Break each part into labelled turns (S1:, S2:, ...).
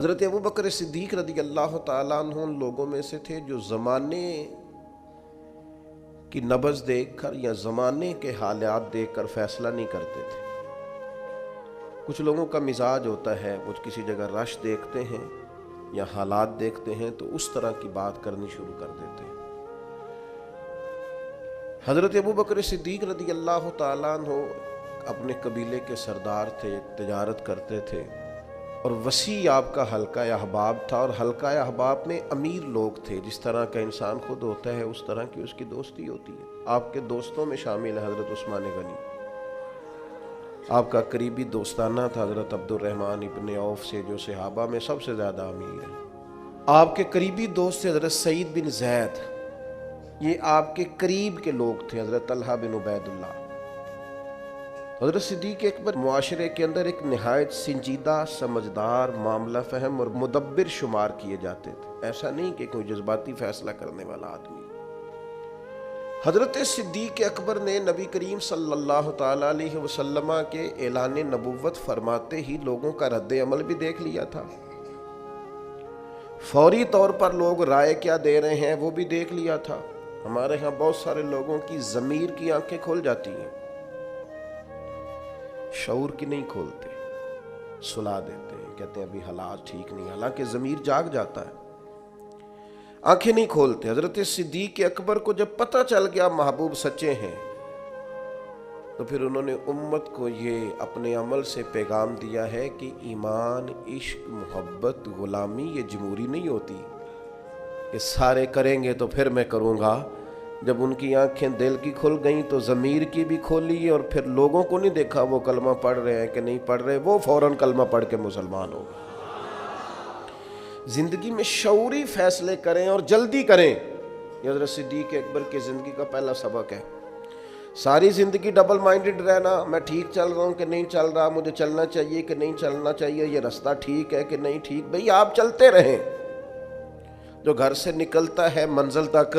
S1: حضرت ابو بکر صدیق رضی اللہ تعالیٰ عنہ ان لوگوں میں سے تھے جو زمانے کی نبض دیکھ کر یا زمانے کے حالات دیکھ کر فیصلہ نہیں کرتے تھے۔ کچھ لوگوں کا مزاج ہوتا ہے، وہ کسی جگہ رش دیکھتے ہیں یا حالات دیکھتے ہیں تو اس طرح کی بات کرنی شروع کر دیتے ہیں۔ حضرت ابو بکر صدیق رضی اللہ تعالیٰ عنہ اپنے قبیلے کے سردار تھے، تجارت کرتے تھے اور وسیع آپ کا حلقہ احباب تھا، اور حلقہ احباب میں امیر لوگ تھے۔ جس طرح کا انسان خود ہوتا ہے اس طرح کی اس کی دوستی ہوتی ہے۔ آپ کے دوستوں میں شامل ہے حضرت عثمان غنی، آپ کا قریبی دوستانہ تھا حضرت عبد الرحمن ابن عوف سے، جو صحابہ میں سب سے زیادہ امیر ہیں۔ آپ کے قریبی دوست تھے حضرت سعید بن زید، یہ آپ کے قریب کے لوگ تھے، حضرت طلحہ بن عبید اللہ۔ حضرت صدیق اکبر معاشرے کے اندر ایک نہایت سنجیدہ، سمجھدار، معاملہ فہم اور مدبر شمار کیے جاتے تھے۔ ایسا نہیں کہ کوئی جذباتی فیصلہ کرنے والا آدمی۔ حضرت صدیق اکبر نے نبی کریم صلی اللہ تعالی علیہ وسلم کے اعلان نبوت فرماتے ہی لوگوں کا رد عمل بھی دیکھ لیا تھا۔ فوری طور پر لوگ رائے کیا دے رہے ہیں وہ بھی دیکھ لیا تھا۔ ہمارے ہاں بہت سارے لوگوں کی ضمیر کی آنکھیں کھل جاتی ہیں، شعور کی نہیں کھولتے، سلا دیتے ہیں، کہتے ہیں ابھی حالات ٹھیک نہیں، حالانکہ ضمیر جاگ جاتا ہے، آنکھیں نہیں کھولتے۔ حضرت صدیق اکبر کو جب پتہ چل گیا محبوب سچے ہیں تو پھر انہوں نے امت کو یہ اپنے عمل سے پیغام دیا ہے کہ ایمان، عشق، محبت، غلامی یہ جمہوری نہیں ہوتی کہ سارے کریں گے تو پھر میں کروں گا۔ جب ان کی آنکھیں دل کی کھل گئیں تو ضمیر کی بھی کھولی، اور پھر لوگوں کو نہیں دیکھا وہ کلمہ پڑھ رہے ہیں کہ نہیں پڑھ رہے، وہ فوراً کلمہ پڑھ کے مسلمان ہو گئے۔ زندگی میں شعوری فیصلے کریں اور جلدی کریں، یہ حضرت صدیق اکبر کی زندگی کا پہلا سبق ہے۔ ساری زندگی ڈبل مائنڈڈ رہنا، میں ٹھیک چل رہا ہوں کہ نہیں چل رہا، مجھے چلنا چاہیے کہ نہیں چلنا چاہیے، یہ رستہ ٹھیک ہے کہ نہیں ٹھیک۔ بھئی آپ چلتے رہیں، جو گھر سے نکلتا ہے منزل تک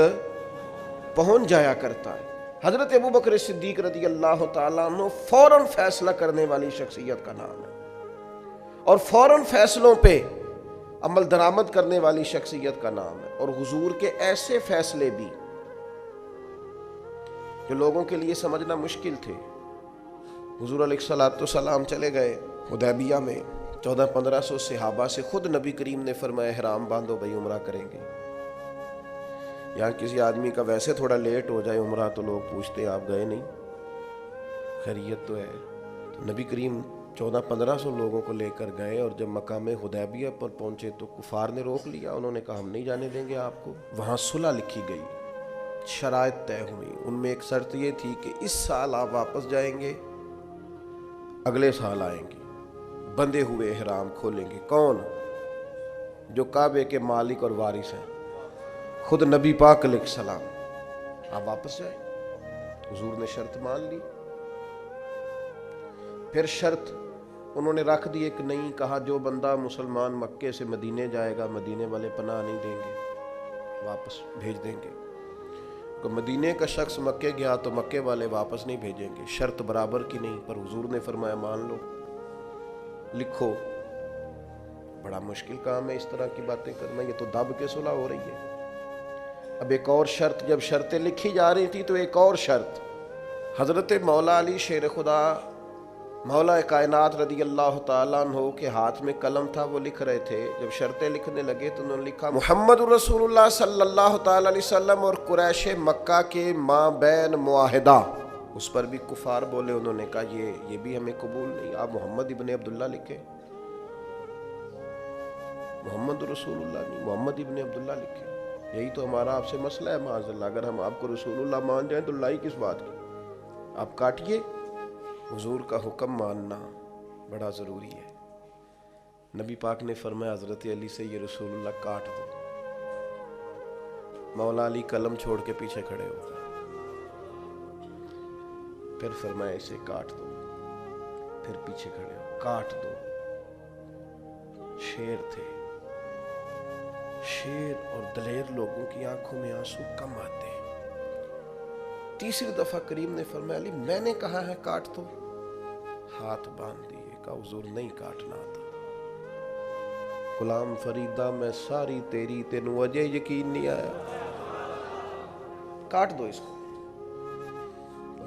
S1: پہنچ جایا کرتا ہے۔ حضرت ابو بکر صدیق رضی اللہ تعالیٰ عنہ فوراً فیصلہ کرنے والی شخصیت کا نام ہے، اور فوراً فیصلوں پہ عمل درآمد کرنے والی شخصیت کا نام ہے۔ اور حضور کے ایسے فیصلے بھی جو لوگوں کے لیے سمجھنا مشکل تھے۔ حضور علیہ السلام چلے گئے حدیبیہ میں، 1400-1500 صحابہ سے خود نبی کریم نے فرمایا احرام باندھو بھائی عمرہ کریں گے۔ یہاں کسی آدمی کا ویسے تھوڑا لیٹ ہو جائے عمرہ تو لوگ پوچھتے آپ گئے نہیں، خیریت تو ہے؟ تو نبی کریم 1400-1500 لوگوں کو لے کر گئے، اور جب مقام حدیبیہ پر پہنچے تو کفار نے روک لیا، انہوں نے کہا ہم نہیں جانے دیں گے آپ کو۔ وہاں صلح لکھی گئی، شرائط طے ہوئی، ان میں ایک شرط یہ تھی کہ اس سال آپ واپس جائیں گے، اگلے سال آئیں گے، بندھے ہوئے احرام کھولیں گے۔ کون؟ جو کعبے کے مالک اور وارث ہیں، خود نبی پاک علیہ السلام۔ آپ واپس جائیں۔ حضور نے شرط مان لی۔ پھر شرط انہوں نے رکھ دی ایک نئی، کہا جو بندہ مسلمان مکے سے مدینے جائے گا مدینے والے پناہ نہیں دیں گے، واپس بھیج دیں گے۔ تو مدینے کا شخص مکے گیا تو مکے والے واپس نہیں بھیجیں گے، شرط برابر کی نہیں۔ پر حضور نے فرمایا مان لو، لکھو۔ بڑا مشکل کام ہے اس طرح کی باتیں کرنا، یہ تو دب کے صلح ہو رہی ہے۔ اب ایک اور شرط، جب شرطیں لکھی جا رہی تھی تو ایک اور شرط، حضرت مولا علی شیر خدا مولا کائنات رضی اللہ تعالیٰ عنہ کے ہاتھ میں قلم تھا، وہ لکھ رہے تھے۔ جب شرطیں لکھنے لگے تو انہوں نے لکھا محمد رسول اللہ صلی اللہ تعالیٰ علیہ وسلم اور قریش مکہ کے مابین معاہدہ۔ اس پر بھی کفار بولے، انہوں نے کہا یہ بھی ہمیں قبول نہیں، آپ محمد ابن عبداللہ لکھیں، محمد رسول اللہ نہیں، محمد ابن عبداللہ لکھیں۔ یہی تو ہمارا آپ سے مسئلہ ہے معاذ اللہ، اگر ہم آپ کو رسول اللہ مان جائیں تو لائی کس بات کی؟ آپ کاٹیے۔ حضور کا حکم ماننا بڑا ضروری ہے۔ نبی پاک نے فرمایا حضرت علی سے یہ رسول اللہ کاٹ دو۔ مولا علی قلم چھوڑ کے پیچھے کھڑے ہو گئے، پھر فرمایا اسے کاٹ دو، پھر پیچھے کھڑے ہو، کاٹ دو۔ شیر تھے، شیر اور دلیر لوگوں کی آنکھوں میں آنسو کم آتے ہیں۔ تیسری دفعہ کریم نے فرمایا علی میں نے کہا ہے کاٹ دو، ہاتھ باندھ دیے، کہا حضور نہیں کاٹنا تھا، غلام فریدہ میں ساری تیری، تینوں اجے یقین نہیں آیا، کاٹ دو اس کو۔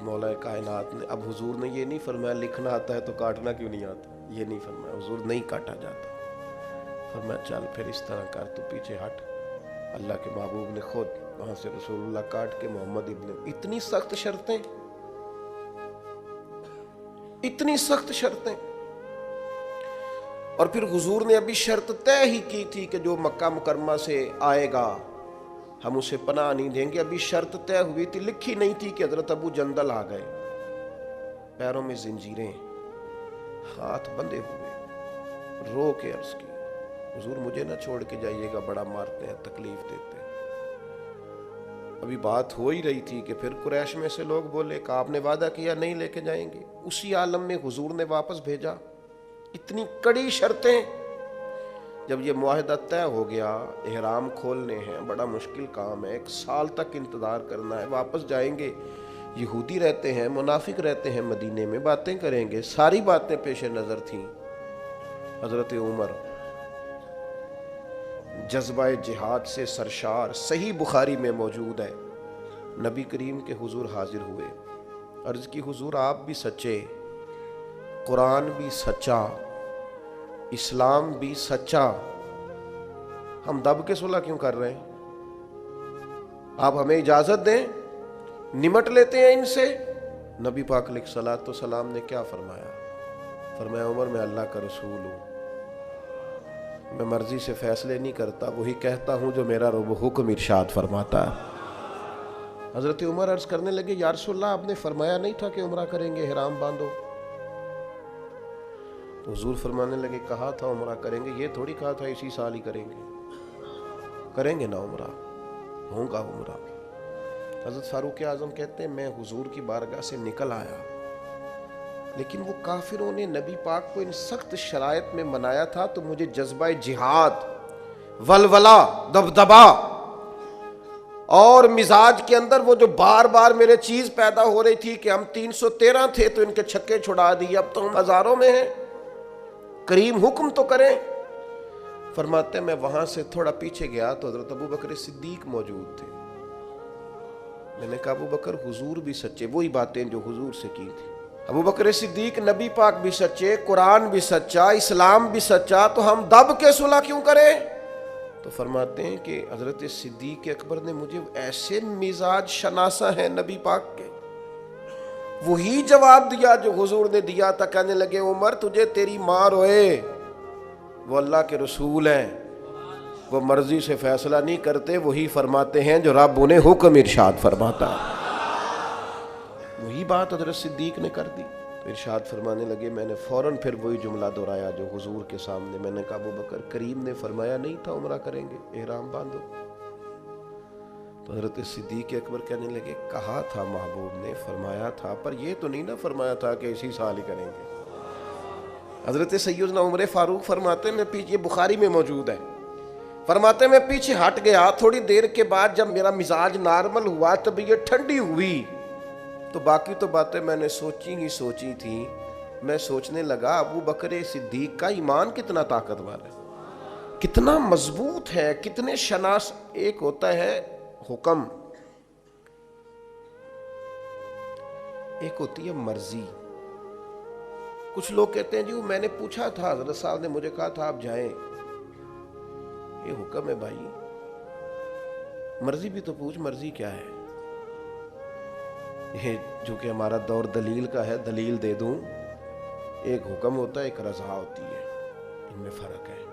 S1: مولا کائنات نے، اب حضور نے یہ نہیں فرمایا لکھنا آتا ہے تو کاٹنا کیوں نہیں آتا، یہ نہیں فرمایا، حضور نہیں کاٹا جاتا، فرمایا چل پھر اس طرح کر، تو پیچھے ہٹ۔ اللہ کے محبوب نے خود وہاں سے رسول اللہ کاٹ کے محمد ابن، اتنی سخت شرطیں، اتنی سخت شرطیں۔ اور پھر حضور نے ابھی شرط طے ہی کی تھی کہ جو مکہ مکرمہ سے آئے گا ہم اسے پناہ نہیں دیں گے، ابھی شرط طے ہوئی تھی، لکھی نہیں تھی کہ حضرت ابو جندل آ گئے، پیروں میں زنجیریں، ہاتھ بندھے ہوئے، رو کے عرض کی حضور مجھے نہ چھوڑ کے جائیے گا، بڑا مارتے ہیں، تکلیف دیتے ہیں۔ ابھی بات ہو ہی رہی تھی کہ پھر قریش میں سے لوگ بولے کہ آپ نے وعدہ کیا نہیں لے کے جائیں گے، اسی عالم میں حضور نے واپس بھیجا۔ اتنی کڑی شرطیں، جب یہ معاہدہ طے ہو گیا، احرام کھولنے ہیں، بڑا مشکل کام ہے، 1 سال تک انتظار کرنا ہے، واپس جائیں گے، یہودی رہتے ہیں، منافق رہتے ہیں مدینے میں، باتیں کریں گے، ساری باتیں پیش نظر تھیں۔ حضرت عمر جذبہ جہاد سے سرشار، صحیح بخاری میں موجود ہے، نبی کریم کے حضور حاضر ہوئے، عرض کی حضور آپ بھی سچے، قرآن بھی سچا، اسلام بھی سچا، ہم دب کے صلح کیوں کر رہے ہیں؟ آپ ہمیں اجازت دیں، نمٹ لیتے ہیں ان سے۔ نبی پاک علیہ الصلوۃ والسلام نے کیا فرمایا؟ فرمایا عمر میں اللہ کا رسول ہوں، میں مرضی سے فیصلے نہیں کرتا، وہی کہتا ہوں جو میرا رب حکم ارشاد فرماتا ہے۔ حضرت عمر عرض کرنے لگے یا رسول اللہ آپ نے فرمایا نہیں تھا کہ عمرہ کریں گے، احرام باندھو؟ تو حضور فرمانے لگے کہا تھا عمرہ کریں گے، یہ تھوڑی کہا تھا اسی سال ہی کریں گے، کریں گے نا عمرہ، ہوں گا عمرہ۔ حضرت فاروق اعظم کہتے ہیں میں حضور کی بارگاہ سے نکل آیا، لیکن وہ کافروں نے نبی پاک کو ان سخت شرائط میں منایا تھا، تو مجھے جذبہ جہاد، ولولہ، دبدبا اور مزاج کے اندر وہ جو بار بار میرے چیز پیدا ہو رہی تھی کہ ہم 313 تھے تو ان کے چھکے چھڑا دیے، اب تو ہم ہزاروں میں ہیں، کریم حکم تو کریں۔ فرماتے ہیں میں وہاں سے تھوڑا پیچھے گیا تو حضرت ابو بکر صدیق موجود تھے، میں نے کہا ابو بکر حضور بھی سچے، وہی باتیں جو حضور سے کی تھی، ابو بکر صدیق نبی پاک بھی سچے، قرآن بھی سچا، اسلام بھی سچا، تو ہم دب کے صلح کیوں کریں؟ تو فرماتے ہیں کہ حضرت صدیق اکبر نے مجھے ایسے مزاج شناسہ ہیں نبی پاک کے، وہی جواب دیا جو حضور نے دیا تھا، کہنے لگے عمر تجھے تیری ماں روئے، وہ اللہ کے رسول ہیں، وہ مرضی سے فیصلہ نہیں کرتے، وہی فرماتے ہیں جو رب انہیں حکم ارشاد فرماتا ہے۔ وہی بات حضرت صدیق نے کر دی، تو ارشاد فرمانے لگے، میں نے فوراً پھر وہی جملہ دہرایا جو حضور کے سامنے، میں نے کہا ابو بکر کریم نے فرمایا نہیں تھا عمرہ کریں گے، احرام باندھو؟ تو حضرت صدیق اکبر کہنے لگے کہا تھا محبوب نے، فرمایا تھا، پر یہ تو نہیں نہ فرمایا تھا کہ اسی سال ہی کریں گے۔ حضرت سیدنا عمر فاروق فرماتے ہیں میں پیچھے، بخاری میں موجود ہے، فرماتے ہیں میں پیچھے ہٹ گیا، تھوڑی دیر کے بعد جب میرا مزاج نارمل ہوا، طبیعت ٹھنڈی ہوئی، تو باقی تو باتیں میں نے سوچی تھیں، میں سوچنے لگا ابو بکر صدیق کا ایمان کتنا طاقتور ہے، کتنا مضبوط ہے، کتنے شناس۔ ایک ہوتا ہے حکم، ایک ہوتی ہے مرضی۔ کچھ لوگ کہتے ہیں جی میں نے پوچھا تھا، حضرت صاحب نے مجھے کہا تھا آپ جائیں، یہ حکم ہے بھائی، مرضی بھی تو پوچھ، مرضی کیا ہے؟ یہ جو کہ ہمارا دور دلیل کا ہے، دلیل دے دوں، ایک حکم ہوتا ہے، ایک رضا ہوتی ہے، ان میں فرق ہے۔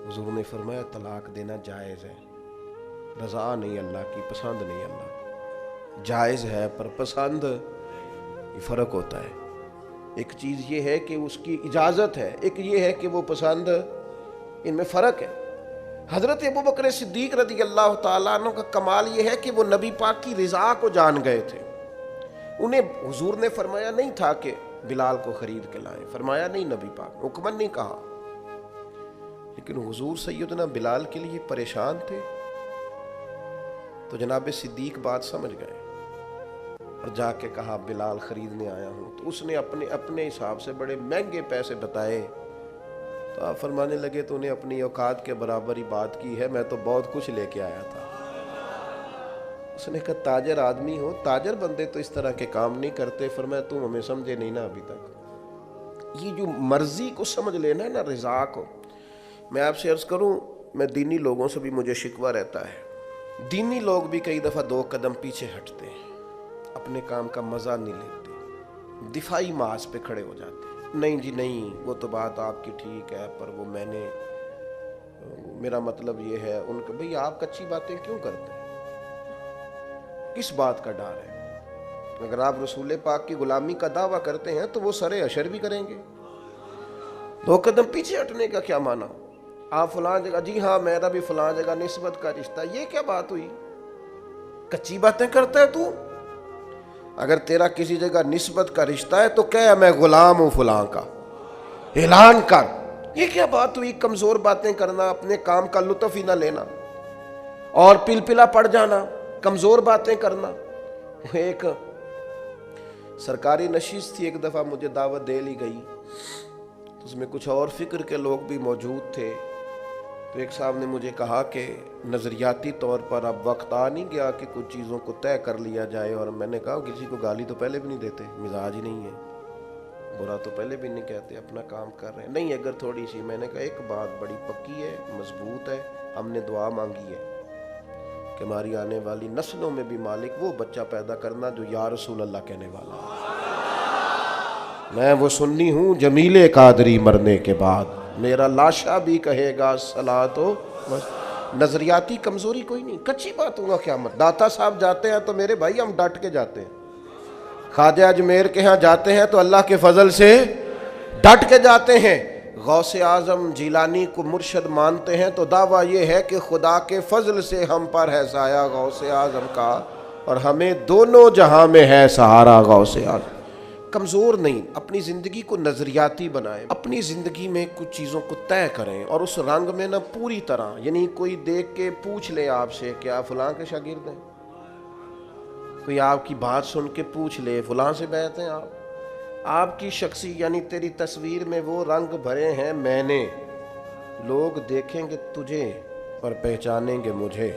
S1: حضور نے فرمایا طلاق دینا جائز ہے، رضا نہیں اللہ کی، پسند نہیں اللہ، جائز ہے پر پسند، یہ فرق ہوتا ہے۔ ایک چیز یہ ہے کہ اس کی اجازت ہے، ایک یہ ہے کہ وہ پسند، ان میں فرق ہے۔ حضرت ابو بکر صدیق رضی اللہ تعالیٰ عنہ کا کمال یہ ہے کہ وہ نبی پاک کی رضا کو جان گئے تھے، انہیں حضور نے فرمایا نہیں تھا کہ بلال کو خرید کے لائیں، فرمایا نہیں، نبی پاک حکمن نہیں کہا، لیکن حضور سیدنا بلال کے لیے پریشان تھے، تو جناب صدیق بات سمجھ گئے اور جا کے کہا بلال خریدنے آیا ہوں، تو اس نے اپنے حساب سے بڑے مہنگے پیسے بتائے، تو آپ فرمانے لگے تو انہیں اپنی اوقات کے برابر ہی بات کی ہے، میں تو بہت کچھ لے کے آیا تھا۔ اس نے کہا تاجر آدمی ہو، تاجر بندے تو اس طرح کے کام نہیں کرتے۔ فرمایا تم ہمیں سمجھے نہیں نا ابھی تک، یہ جو مرضی کو سمجھ لینا ہے نا، رضا کو۔ میں آپ سے عرض کروں، میں دینی لوگوں سے بھی مجھے شکوہ رہتا ہے، دینی لوگ بھی کئی دفعہ 2 قدم پیچھے ہٹتے ہیں، اپنے کام کا مزہ نہیں لیتے، دفاعی محاذ پہ کھڑے ہو جاتے ہیں، نہیں جی نہیں وہ تو بات آپ کی ٹھیک ہے، پر وہ میرا مطلب یہ ہے ان کا۔ بھئی آپ کچی باتیں کیوں کرتے ہیں؟ کس بات کا ڈر ہے؟ اگر آپ رسول پاک کی غلامی کا دعویٰ کرتے ہیں تو وہ سرے اشر بھی کریں گے۔ 2 قدم پیچھے ہٹنے کا کیا معنی؟ آپ فلاں جگہ، جی ہاں میرا بھی فلاں جگہ نسبت کا رشتہ، یہ کیا بات ہوئی؟ کچی باتیں کرتا ہے تو؟ اگر تیرا کسی جگہ نسبت کا رشتہ ہے تو کہہ میں غلام ہوں فلاں کا، اعلان کر۔ یہ کیا بات ہوئی کمزور باتیں کرنا، اپنے کام کا لطف ہی نہ لینا اور پلپلا پڑ جانا، کمزور باتیں کرنا۔ ایک سرکاری نشست تھی، ایک دفعہ مجھے دعوت دے لی گئی، اس میں کچھ اور فکر کے لوگ بھی موجود تھے۔ تو ایک صاحب نے مجھے کہا کہ نظریاتی طور پر اب وقت آ نہیں گیا کہ کچھ چیزوں کو طے کر لیا جائے، اور میں نے کہا کسی کو گالی تو پہلے بھی نہیں دیتے، مزاج ہی نہیں ہے، برا تو پہلے بھی نہیں کہتے، اپنا کام کر رہے ہیں۔ نہیں اگر تھوڑی سی، میں نے کہا ایک بات بڑی پکی ہے، مضبوط ہے، ہم نے دعا مانگی ہے کہ ہماری آنے والی نسلوں میں بھی مالک وہ بچہ پیدا کرنا جو یا رسول اللہ کہنے والا ہے۔ میں وہ سنی ہوں جمیل قادری مرنے کے بعد، میرا لاشا بھی کہے گا صلاۃ و نظریاتی کمزوری کوئی نہیں، کچی باتوں کا کیا مت۔ داتا صاحب جاتے ہیں تو میرے بھائی ہم ڈٹ کے جاتے ہیں، خواجہ اجمیر کے ہاں جاتے ہیں تو اللہ کے فضل سے ڈٹ کے جاتے ہیں، غوث اعظم جیلانی کو مرشد مانتے ہیں تو دعویٰ یہ ہے کہ خدا کے فضل سے ہم پر ہے سایہ غوث اعظم کا، اور ہمیں دونوں جہاں میں ہے سہارا غوث اعظم۔ کمزور نہیں، اپنی زندگی کو نظریاتی بنائیں، اپنی زندگی میں کچھ چیزوں کو طے کریں، اور اس رنگ میں نہ پوری طرح، یعنی کوئی دیکھ کے پوچھ لے آپ سے کہ آپ فلاں کے شاگرد ہیں، کوئی آپ کی بات سن کے پوچھ لے فلاں سے بیعت ہیں آپ کی شخصی، یعنی تیری تصویر میں وہ رنگ بھرے ہیں میں نے، لوگ دیکھیں گے تجھے اور پہچانیں گے مجھے۔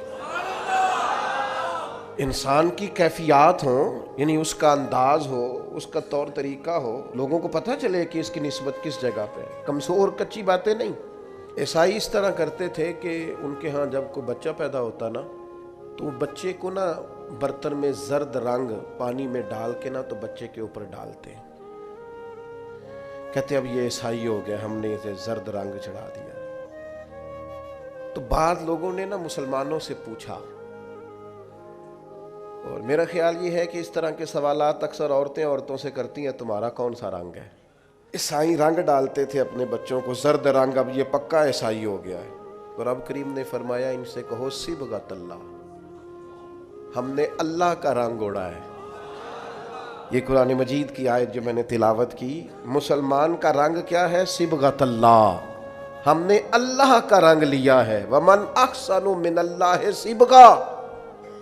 S1: انسان کی کیفیات ہوں، یعنی اس کا انداز ہو، اس کا طور طریقہ ہو، لوگوں کو پتہ چلے کہ اس کی نسبت کس جگہ پہ۔ کمزور کچی باتیں نہیں۔ عیسائی اس طرح کرتے تھے کہ ان کے ہاں جب کوئی بچہ پیدا ہوتا نا تو وہ بچے کو نا برتن میں زرد رنگ پانی میں ڈال کے نا تو بچے کے اوپر ڈالتے، کہتے اب یہ عیسائی ہو گیا، ہم نے اسے زرد رنگ چڑھا دیا۔ تو بعض لوگوں نے نا مسلمانوں سے پوچھا، اور میرا خیال یہ ہے کہ اس طرح کے سوالات اکثر عورتوں سے کرتی ہیں، تمہارا کون سا رنگ ہے؟ عیسائی رنگ ڈالتے تھے اپنے بچوں کو زرد رنگ، اب یہ پکا عیسائی ہو گیا ہے۔ تو رب کریم نے فرمایا ان سے کہو صبغۃ اللہ، ہم نے اللہ کا رنگ اوڑا ہے۔ یہ قرآن مجید کی آیت جو میں نے تلاوت کی، مسلمان کا رنگ کیا ہے؟ صبغۃ اللہ، ہم نے اللہ کا رنگ لیا ہے۔ ومن احسن من اللہ صبغہ،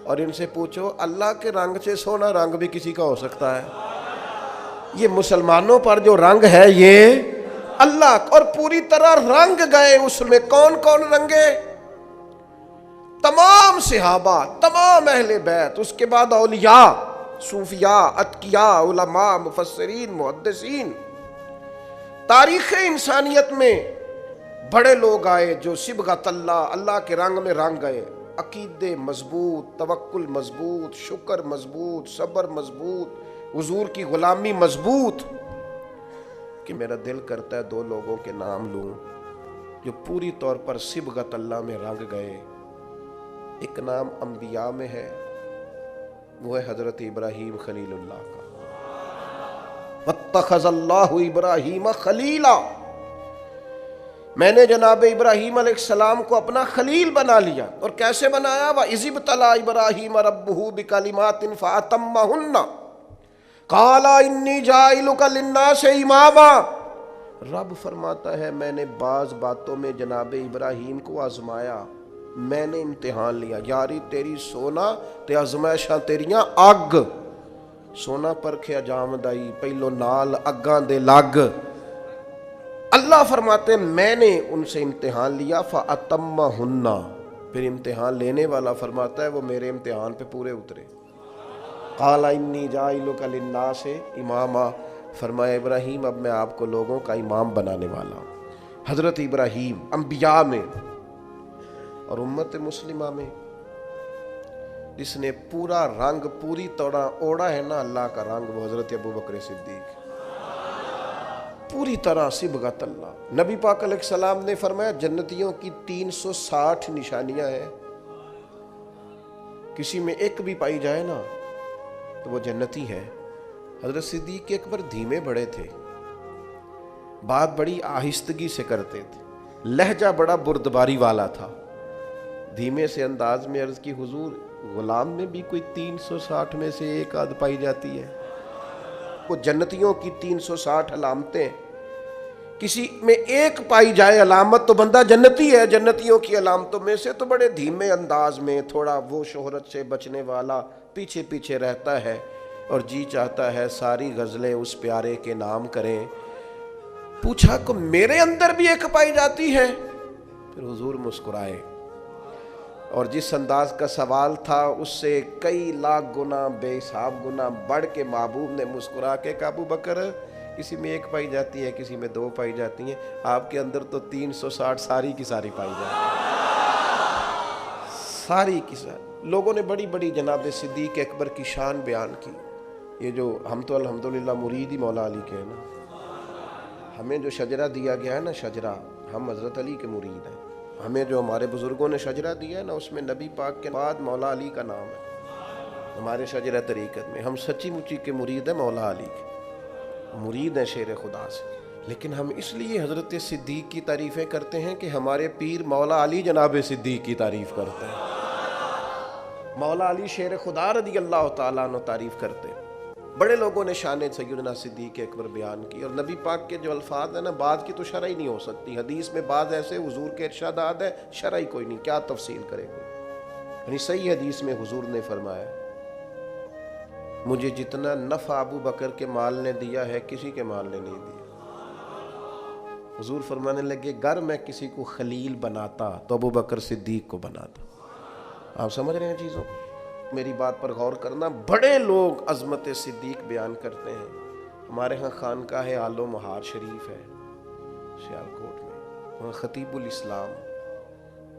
S1: اور ان سے پوچھو اللہ کے رنگ سے سونا رنگ بھی کسی کا ہو سکتا ہے؟ یہ مسلمانوں پر جو رنگ ہے یہ اللہ، اور پوری طرح رنگ گئے اس میں۔ کون کون رنگے؟ تمام صحابہ، تمام اہل بیت، اس کے بعد اولیاء، صوفیاء، اتقیاء، علماء، مفسرین، محدثین۔ تاریخ انسانیت میں بڑے لوگ آئے جو صبغۃ اللہ، اللہ کے رنگ میں رنگ گئے۔ عقیدے مضبوط، توکل مضبوط، شکر مضبوط، صبر مضبوط، حضور کی غلامی مضبوط، کہ میرا دل کرتا ہے 2 لوگوں کے نام لوں جو پوری طور پر صبغۃ اللہ میں رنگ گئے۔ ایک نام انبیاء میں ہے، وہ ہے حضرت ابراہیم خلیل اللہ کا، واتخذ اللہ ابراہیم خلیلا، میں نے جناب ابراہیم علیہ السلام کو اپنا خلیل بنا لیا۔ اور کیسے بنایا؟ وَإِذِ ابْتَلَىٰ إِبْرَاهِيمَ رَبُّهُ بِكَلِمَاتٍ فَأَتَمَّهُنَّ قَالَ إِنِّي جَاعِلُكَ لِلنَّاسِ إِمَامًا۔ رب فرماتا ہے میں نے بعض باتوں میں جناب ابراہیم کو آزمایا، میں نے امتحان لیا۔ یاری تیری سونا تے آزمائشاں تیریاں اگ، سونا پرکھیا جام دائی، پہلو نال اگاں دے لگ۔ اللہ فرماتے ہیں میں نے ان سے امتحان لیا فَأَتَمَّهُنَّ، پھر امتحان لینے والا فرماتا ہے وہ میرے امتحان پہ پورے اترے. قَالَ إِنِّي جَاعِلُكَ لِلنَّاسِ إِمَامًا، فرمایا ابراہیم اب میں آپ کو لوگوں کا امام بنانے والا ہوں. حضرت ابراہیم انبیاء میں اور امت مسلمہ میں جس نے پورا رنگ پوری طرح اوڑا ہے نا اللہ کا رنگ، وہ حضرت ابوبکر صدیق، پوری طرح صبغت اللہ. نبی پاک علیہ السلام نے فرمایا جنتیوں کی 360 نشانیاں ہیں، کسی میں ایک بھی پائی جائے نا تو وہ جنتی ہے. حضرت صدیق اکبر دھیمے بڑے تھے، بات بڑی آہستگی سے کرتے تھے، لہجہ بڑا بردباری والا تھا. دھیمے سے انداز میں عرض کی حضور غلام میں بھی کوئی 360 میں سے ایک آدھ پائی جاتی ہے. وہ جنتیوں کی 360 علامتیں، کسی میں ایک پائی جائے علامت تو بندہ جنتی ہے. جنتیوں کی علامتوں میں سے تو بڑے دھیمے انداز میں تھوڑا وہ شہرت سے بچنے والا پیچھے پیچھے رہتا ہے اور جی چاہتا ہے ساری غزلیں اس پیارے کے نام کریں. پوچھا کہ میرے اندر بھی ایک پائی جاتی ہے؟ پھر حضور مسکرائے اور جس انداز کا سوال تھا اس سے کئی لاکھ گنا بے حساب گنا بڑھ کے محبوب نے مسکرا کے کہا ابو بکر کسی میں ایک پائی جاتی ہے، کسی میں 2 پائی جاتی ہیں، آپ کے اندر تو 360 ساری کی ساری پائی جاتی ہے، ساری کی ساری. لوگوں نے بڑی بڑی جناب صدیق اکبر کی شان بیان کی. یہ جو ہم تو الحمدللہ مرید ہی مولا علی کے ہیں نا، ہمیں جو شجرہ دیا گیا ہے نا شجرہ، ہم حضرت علی کے مرید ہیں. ہمیں جو ہمارے بزرگوں نے شجرہ دیا ہے نا اس میں نبی پاک کے بعد مولا علی کا نام ہے. ہمارے شجرہ طریقت میں ہم سچی مچی کے مرید ہیں، مولا علی کے مرید ہیں شیر خدا سے. لیکن ہم اس لیے حضرت صدیق کی تعریفیں کرتے ہیں کہ ہمارے پیر مولا علی جناب صدیق کی تعریف کرتے ہیں. مولا علی شیر خدا رضی اللہ تعالیٰ عنہ تعریف کرتے ہیں. بڑے لوگوں نے شان سیدنا صدیق اکبر بیان کی، اور نبی پاک کے جو الفاظ ہیں نا بعض کی تو شرح ہی نہیں ہو سکتی. حدیث میں بعض ایسے حضور کے ارشادات ہے شرح ہی کوئی نہیں، کیا تفصیل کرے کوئی. یعنی صحیح حدیث میں حضور نے فرمایا مجھے جتنا نفع ابو بکر کے مال نے دیا ہے کسی کے مال نے نہیں دیا. حضور فرمانے لگے گر میں کسی کو خلیل بناتا تو ابو بکر صدیق کو بناتا. آپ سمجھ رہے ہیں چیزوں کو؟ میری بات پر غور کرنا. بڑے لوگ عظمت صدیق بیان کرتے ہیں. ہمارے ہاں خانقاہ آل و مہار شریف ہے سیالکوٹ میں، وہاں خطیب الاسلام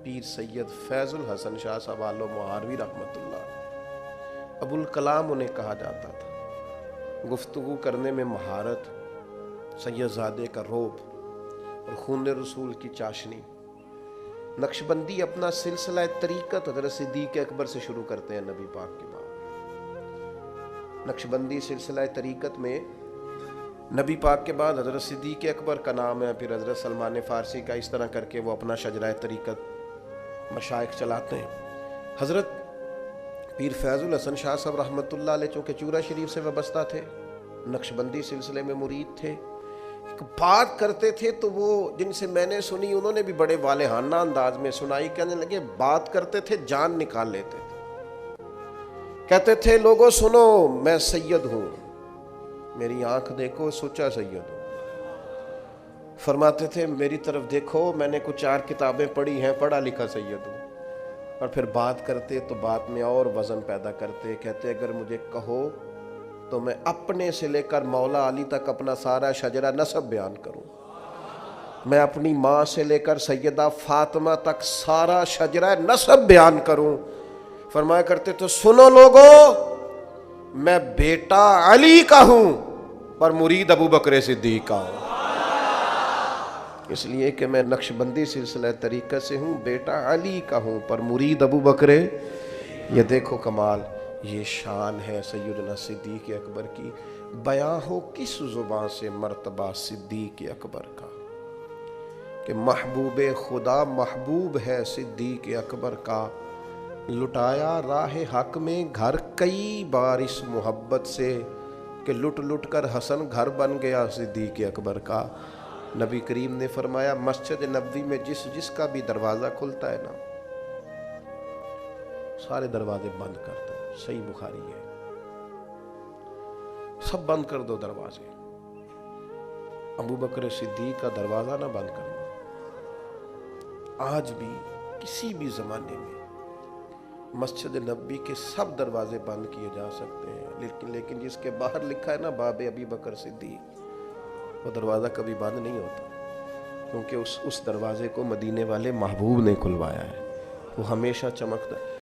S1: پیر سید فیض الحسن شاہ صاحب آل و مہاروی رحمۃ اللہ ابو الکلام انہیں کہا جاتا تھا. گفتگو کرنے میں مہارت، سید زادے کا روب اور خون رسول کی چاشنی. نقشبندی اپنا سلسلہ طریقت حضرت صدیق اکبر سے شروع کرتے ہیں نبی پاک کے بعد. نقشبندی سلسلہ طریقت میں نبی پاک کے بعد حضرت صدیق اکبر کا نام ہے، پھر حضرت سلمان فارسی کا، اس طرح کر کے وہ اپنا شجرہ طریقت مشائخ چلاتے ہیں. حضرت پیر فیض الحسن شاہ صاحب رحمۃ اللہ علیہ چونکہ چورا شریف سے وابستہ تھے، نقشبندی سلسلے میں مرید تھے، بات کرتے تھے تو وہ جن سے میں نے سنی انہوں نے بھی بڑے والہانہ انداز میں سنائی. کہنے لگے بات کرتے تھے جان نکال لیتے تھے. کہتے تھے لوگوں سنو میں سید ہوں، میری آنکھ دیکھو سچا سید ہوں. فرماتے تھے میری طرف دیکھو میں نے کچھ 4 کتابیں پڑھی ہیں، پڑھا لکھا سید ہوں. اور پھر بات کرتے تو بات میں اور وزن پیدا کرتے. کہتے اگر مجھے کہو تو میں اپنے سے لے کر مولا علی تک اپنا سارا شجرہ نسب بیان کروں. میں اپنی ماں سے لے کر سیدہ فاطمہ تک سارا شجرہ نسب بیان کروں. فرمایا کرتے تو سنو لوگوں میں بیٹا علی کا ہوں پر مرید ابو بکر صدیق کا ہوں. اس لیے کہ میں نقشبندی سلسلہ طریقت سے ہوں، بیٹا علی کا ہوں پر مرید ابو بکر. یہ دیکھو کمال، یہ شان ہے سیدنا صدیق اکبر کی. بیاں ہو کس زبان سے مرتبہ صدیق اکبر کا کہ محبوب خدا محبوب ہے صدیق اکبر کا. لٹایا راہ حق میں گھر کئی بار اس محبت سے کہ لٹ لٹ کر حسن گھر بن گیا صدیق اکبر کا. نبی کریم نے فرمایا مسجد نبوی میں جس جس کا بھی دروازہ کھلتا ہے نا سارے دروازے بند کر دو. صحیح بخاری ہے، سب بند کر دو دروازے. ابو بکر صدیق کا دروازہ نہ بند کرنا۔ آج بھی کسی بھی زمانے میں مسجد نبوی کے سب دروازے بند کیے جا سکتے ہیں، لیکن جس کے باہر لکھا ہے نا باب ابی بکر صدیق، وہ دروازہ کبھی بند نہیں ہوتا، کیونکہ اس دروازے کو مدینے والے محبوب نے کھلوایا ہے، وہ ہمیشہ چمکتا ہے۔